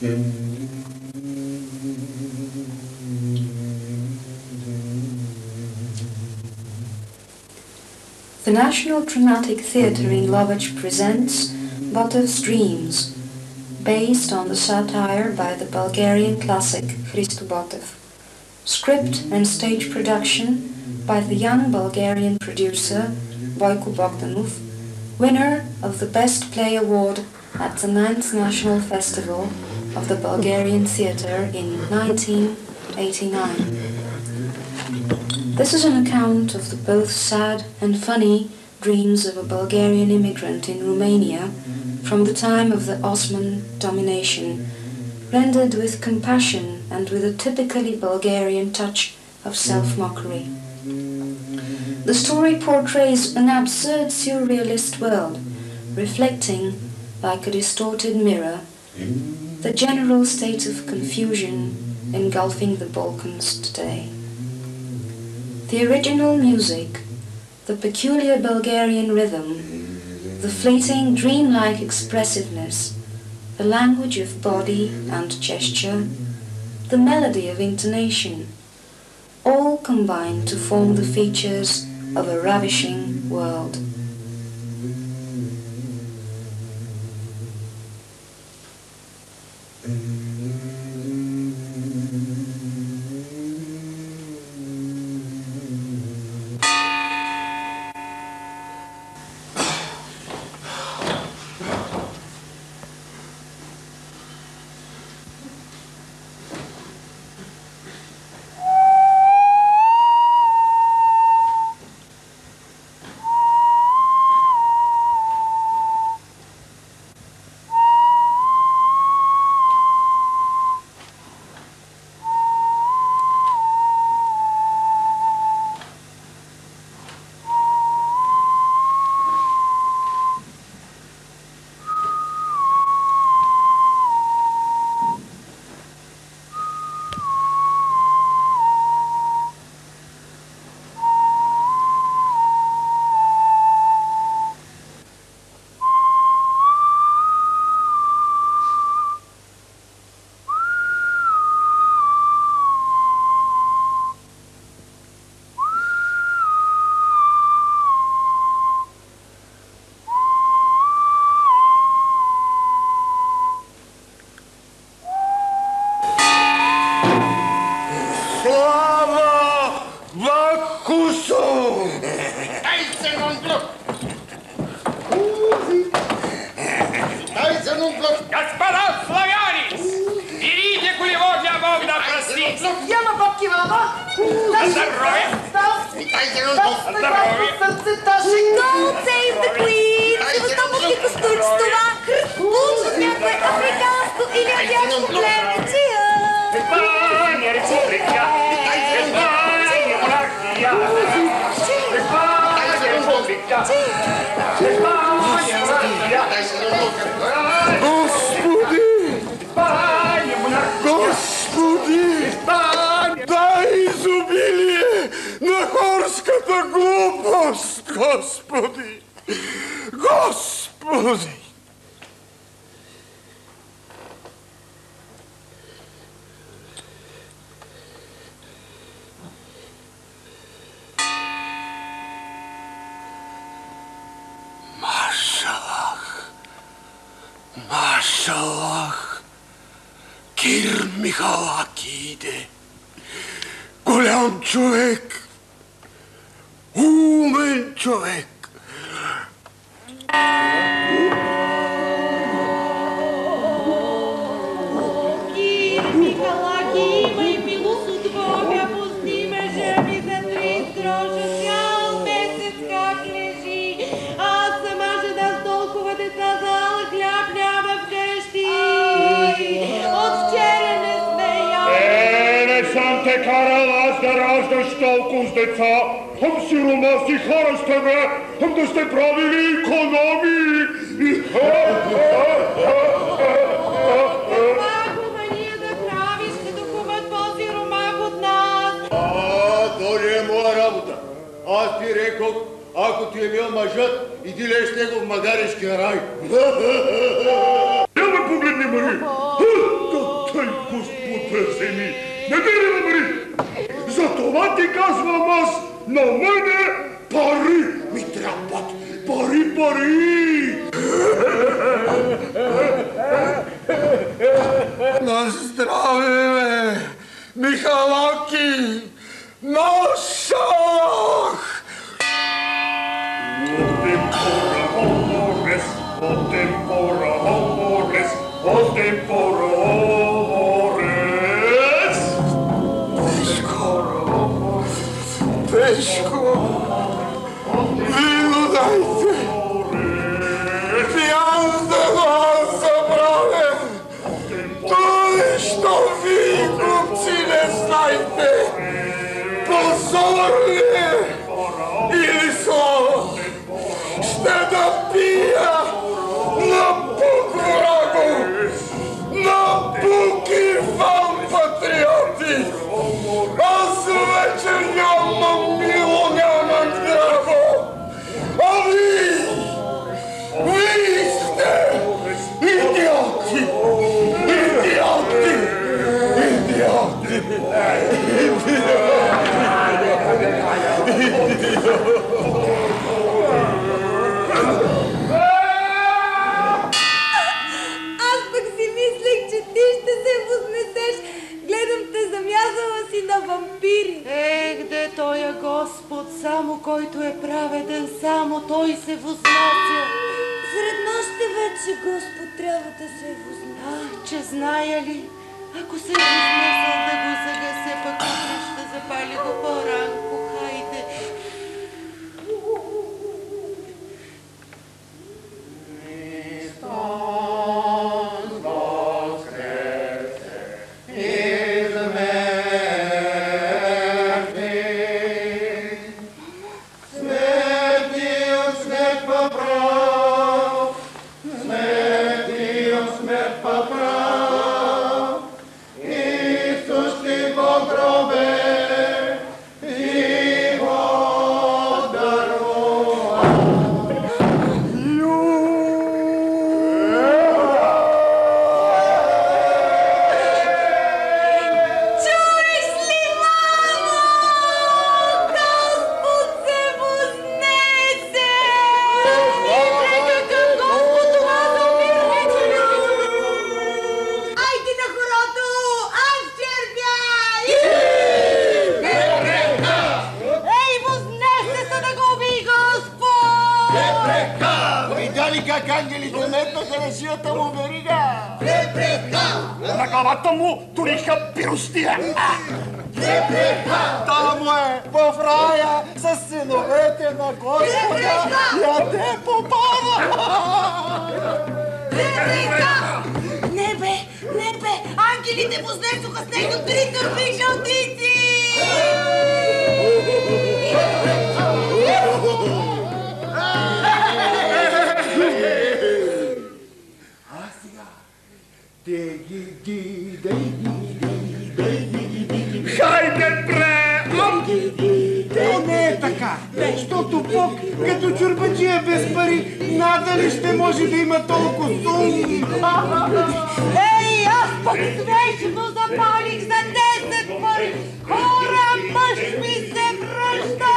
The National Dramatic Theatre in Lovech presents Botov's Dreams, based on the satire by the Bulgarian classic Hristo Botov. Script and stage production by the young Bulgarian producer Vojko Bogdanov, winner of the Best Play Award at the 9th National Festival of the Bulgarian Theatre in 1989. This is an account of the both sad and funny dreams of a Bulgarian immigrant in Romania from the time of the Ottoman domination, rendered with compassion and with a typically Bulgarian touch of self-mockery. The story portrays an absurd surrealist world, reflecting, like a distorted mirror, the general state of confusion engulfing the Balkans today. The original music, the peculiar Bulgarian rhythm, the fleeting dreamlike expressiveness, the language of body and gesture, the melody of intonation, all combine to form the features of a ravishing world. Голям човек, умен човек. Кир Михалаки, имай милост от Бога, пусти мъжа ми за 30 гроша, цял месец как лежи. Аз сама жена с толкова деца, за хляб няма вкъщи. От вчера не сме яли. Не съм те карал аз да раждаш толкова с деца. Хъм сиромасни хора сте, бе! Хъм да сте правили икономии! Каква мания да правиш, като кумът по-сиромах от нас? То не е моя работа. Аз ти рекох, ако ти е бил мъжът, иди леж него в магаришкия рай. Я ме погледни, Мари! Господа, вземи. Не бери на пари. За това ти казвам аз, на мене пари ми трябват. Пари, пари! На здраве, Михалаки! На шах! O tempora homores, o tempora homores. Тежко! Вино дайте! Пиян да го забравям! Той, що ви, глупци, не знаете! Позор ли или слово? Ще да пия на Бук врагу! На Буки вам, патриоти! Аз вече нямам мило, нямам драго! А вие сте идиоти! Идиоти! Аз пък си мислех, че ти ще се възнесеш. Гледам те замязала си на вампири. Де тоя Господ, само който е праведен, само той се възнася. Сред нашите вече Господ трябва да се възнася. Че зная ли, ако се е възнесъл да го загасе, пък утре ще запали го по-ранко. Хайде. как ангелите метнаха на сията му верига. На главата му туриха пиростия. Та му е в рая с синовете на Господа. Яде попада. Небе, ангелите вознесоха с него 3 торби жълтици! А сега, Хайде, бре! то не е така, защото Бог като чурбаджия без пари надали ще може да има толкова суми. Ей, аз пък свещено запалих за 10 пари! Хора, мъж ми се връща!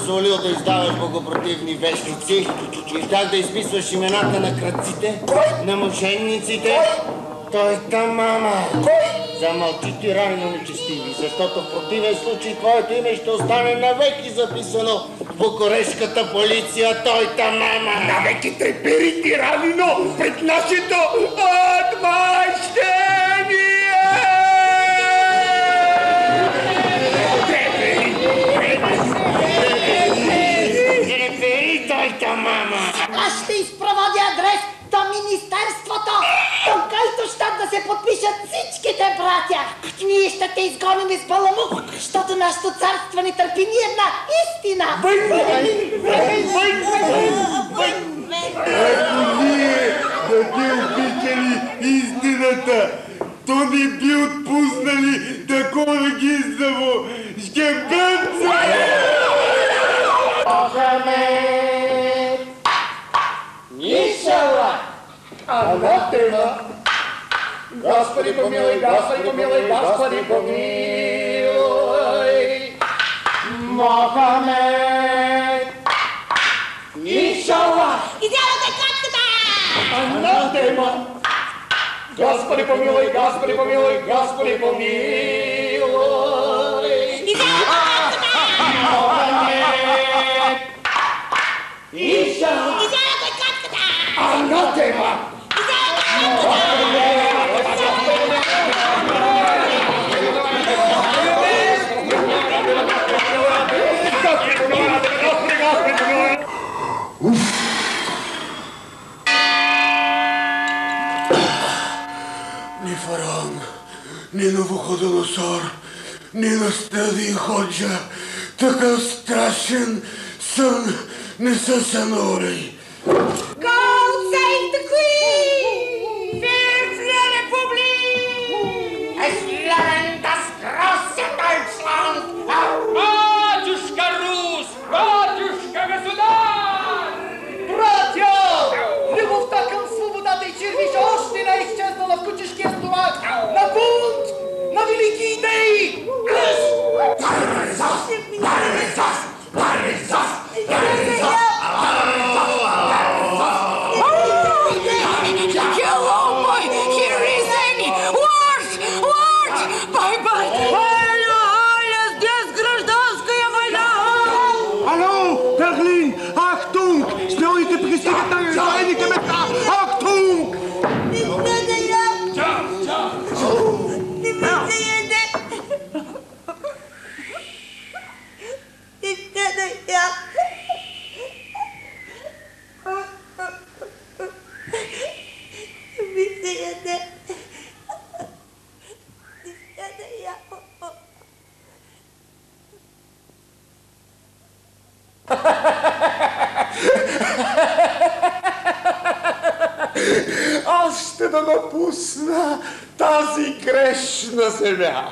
позволил да издаваш богопротивни вестници и как да изписваш имената на крадците, на мошенниците? Той там, мама. Замълчи, тирани нечестиви, защото в противен случай твоето име ще остане навеки записано в букурешката полиция. Той там, мама. Навеки трепери, тиранино, пред нашето отмъщение! Трепери, той там, мама. Аз ще изпроводя адрес до министерството, до който щат да се подпишат всичките братя. Ние ще те изгоним из баламук, защото нашето царство не търпи ни една истина. Ако ние да ги обичали истината, то не би отпуснали такова гиздаво шкембенце! Мохамед! Ишала! Анатема! Господи помилуй, Господи помилуй, Господи помилуй! Мохамед! Ишала! Изявате качката! Анатема! Господи помилуй, Господи помилуй, Господи помилуй! Изявате качката! Мохамед! Ишала! Изявате качката! Анатема! Ни фараон, ни Навуходоносор, ни Настрадин Ходжа, такъв страшен сън не са сънували. God save the Queen! Fair Republik! Es lernen das große Deutschland! Батюшка Рус! Батюшка Государ! Братя! Любовта към свободата и червиша още не е изчезнала в кучешкия стомах! На бунт! На велики идеи! Hello, boy! Here is Annie! What? Bye-bye! Аля, здесь гражданская война! Алло, Берлин! Ахтунг! Шпионите пристигат на крайните места! Ахтунг! Аз ще да напусна тази грешна земя.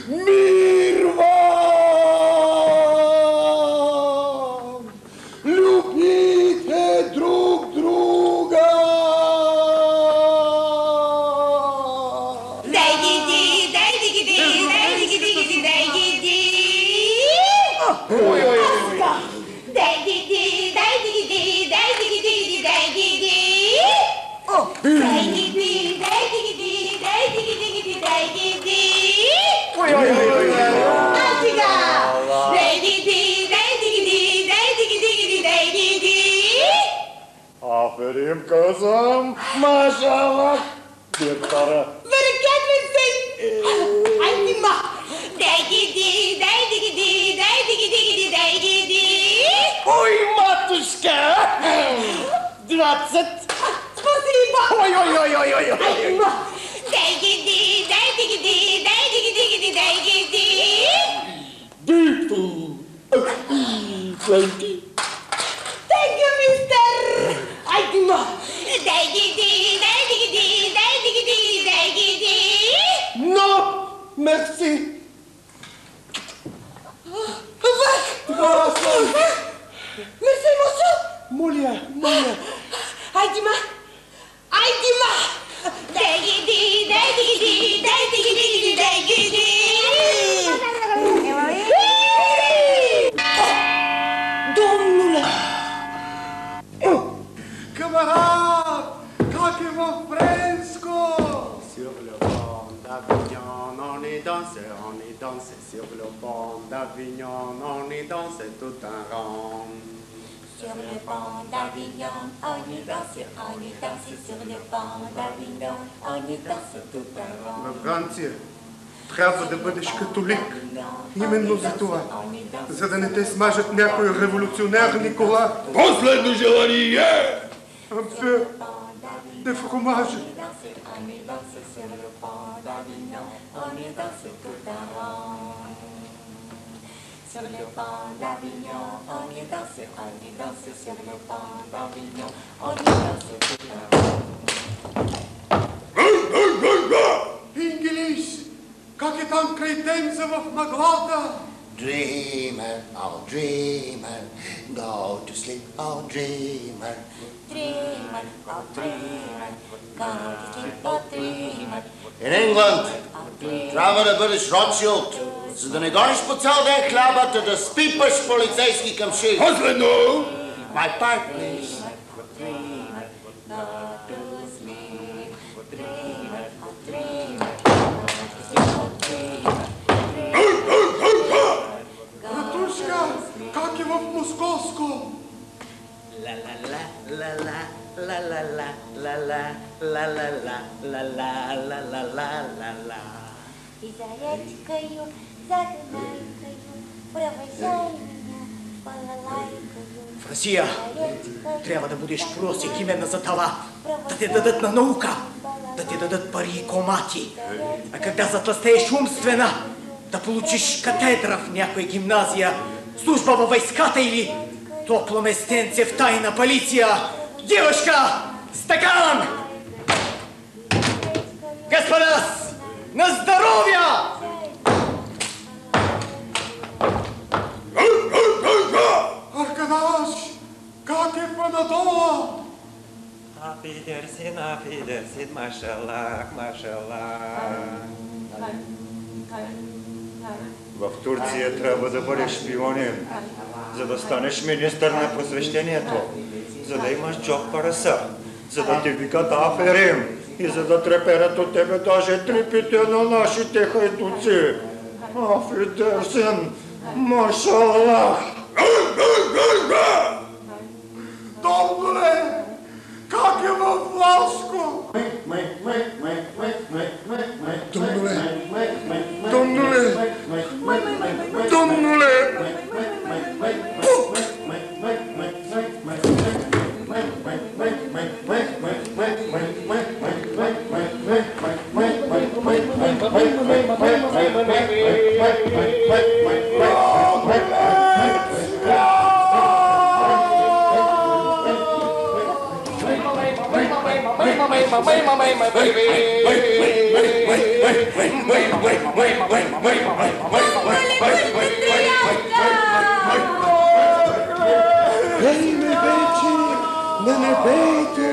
Мир вам! Любите друг друга! Aferin kızım, maşallah. Bir tane. Bereket versin! Ay Dima! Ой, матушка! 20! Спасибо! Ой! Ay Dima! Bipu! 20! Thank you, mister! Ay Dima! No! Merci! Merci, monsieur! Моля! Ay Dima! Ay Dima! y danse sur le pont d'Avignon, on y danse tout un rond. Sur le pont d'Avignon, on y danse sur le pont d'Avignon, on y danse tout un rond. Във Франция трябва да бъдеш католик. Именно за това. За да не те смажат някой революционер Никола. Последно желание! Un peu de fromage. On y danse sur le pont d'Avignon, on y danse tout un rond. Sur le pont d'Avignon, on y danse sur le pont d'Avignon, on y danse tout un rond. Инглиш! Как е там край Темза в мъглата? Dreamer, oh dreamer, go to sleep, oh dreamer. Dreamer, oh dreamer, go to sleep, oh dreamer. In England трябва да бъдеш Ротшилд, за да не гониш по цял ден хлябата, да спипаш полицейски камши. Последно! My part, please. Dreamer, go to sleep, dreamer, oh dreamer, Братушка, как е в Московско? И заячкою, загнайкою, провожай меня, балалайкою. В Русия трябва да будеш просек именно за това, да те дадат на наука, да ти дадат пари и комати. А когда затластееш умствена, да получиш катедра в някоя гимназия, служба във войската или топло местенце в тайна полиция. Девушка, стакан! Господа, на здоровье! Аркадаш, как е Панадола? Афидерсин, машаллах, машаллах. В Турция трябва да бъдеш шпионин, за да станеш министър на просвещението, за да имаш джоб параса, за да ти викат аферим и за да треперят от тебе даже трипите на нашите хайдуци. Афидерсин, машаллах. Домнуле, как е във Власко? Домнуле, не бейте!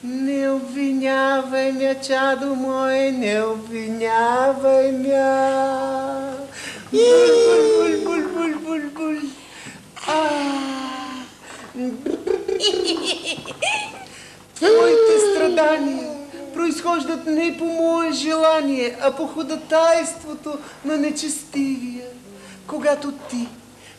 Не обвинявай ме, чадо мое, не обвинявай ме. Буль. Моите страдания произхождат не по мое желание, а по ходатайството на нечестивия. Когато ти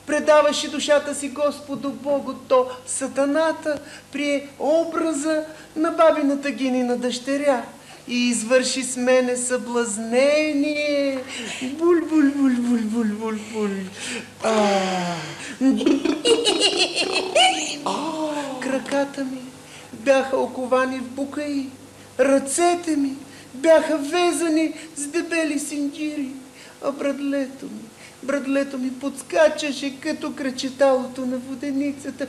предаваше душата си Господу Богу, то сатаната прие образа на бабината Гинина дъщеря и извърши с мене съблазнение. Буль, буль, буль, буль, буль, буль, буль. Краката ми бяха оковани в букаи, ръцете ми бяха везани с дебели синджири, а брадлето ми подскачаше като кръчеталото на воденицата.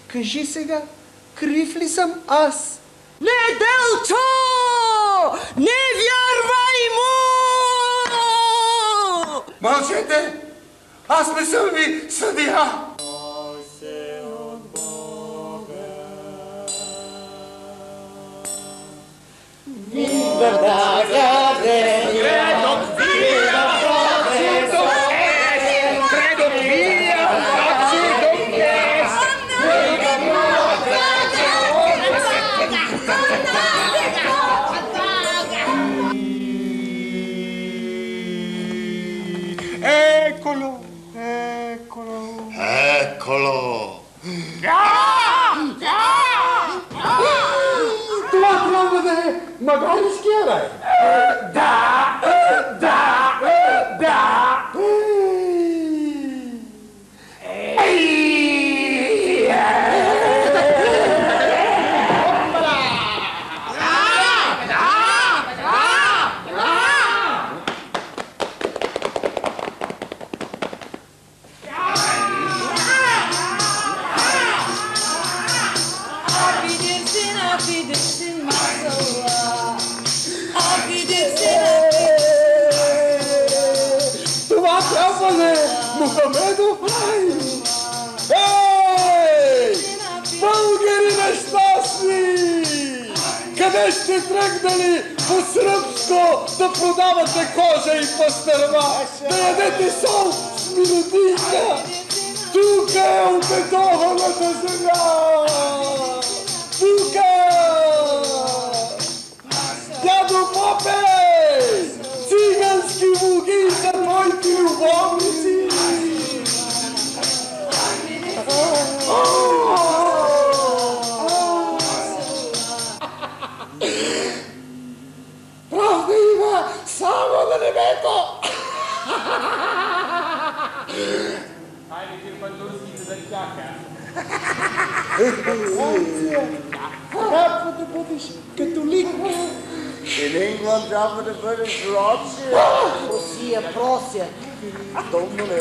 Кажи сега, крив ли съм аз? Неделчо! Не вярвай му! Мълчете! Аз не съм ви съдия! Eccolo! Това трябва да е магалиския рай! Да! Това трябва да е Мухамедов рай! Ей! Българи нещастни! Къде сте тръгнали по-сръбско да продавате кожа и пастърма? Да ядете сол с минодийка? Тук е обетованата земя! Тук! Дядо Попе! Цигански вуги са твоите любовници! Правда има само на небето! Хайде ти пандурските за тяха! Трябва да бъдеш католик! In England трябва да бъдеш Ротшилд. Просия, прося. Домнуле.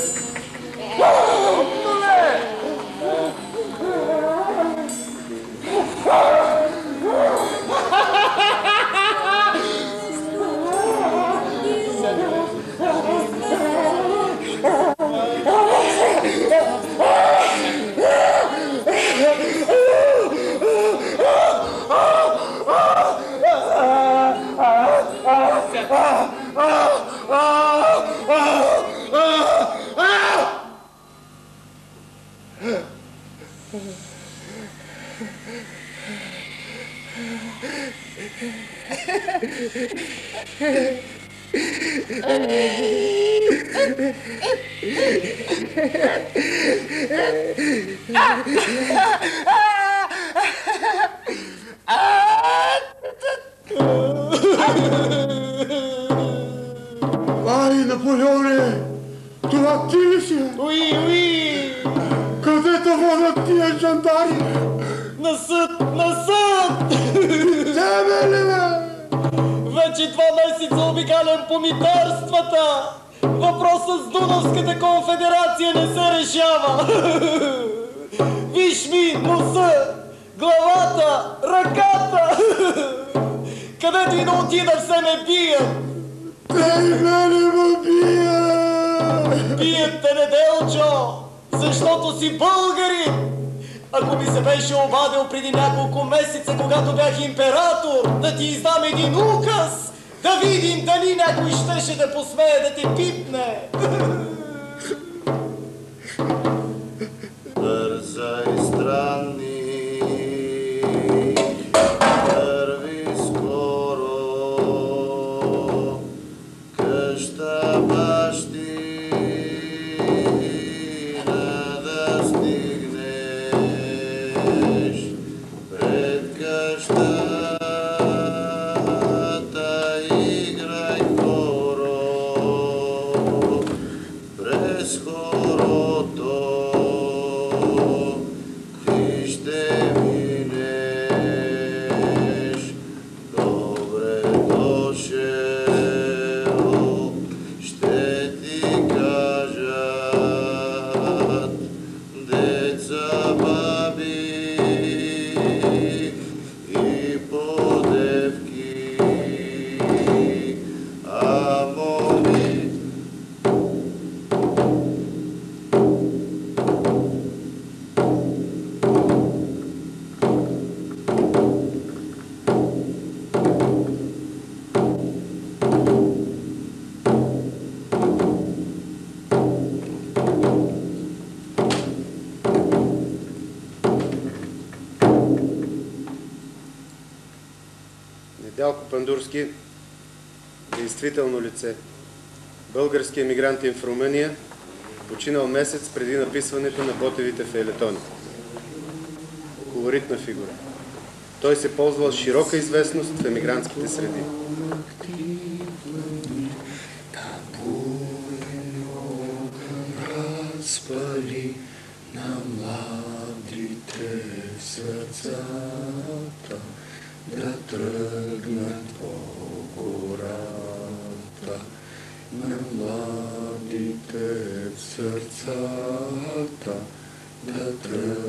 Ай, Наполеоне! Това ти ли си? Уи! Където водят тия жандари? На съд! На съд! Тебе ли, бе? Вече 2 месеца обикалям по митарствата! Въпросът с Дунавската конфедерация не се решава! Виж ми носа, главата, ръката! Където и да отида все ме бият! Те и мене ме бият! Бият те, Неделчо, защото си българин! Ако ми се беше обадил преди няколко месеца, когато бях император, да ти издам един указ, да видим дали някой щеше да посмее да те пипне. Бързай, странни, върви скоро, къща бащина да стигнеш, пред къща през хорото, ти ще минеш. Добре дошъл, ще ти кажат деца, баби и подевки, а моми. Недялко Пандурски, действително лице. Български емигрантин в Румъния, починал месец преди написването на Ботевите фейлетони. Колоритна фигура. Той се ползвал с широка известност в емигрантските среди. Разпали на младите сърцата, да тръгнат по гората. На младите сърцата, да тръгнат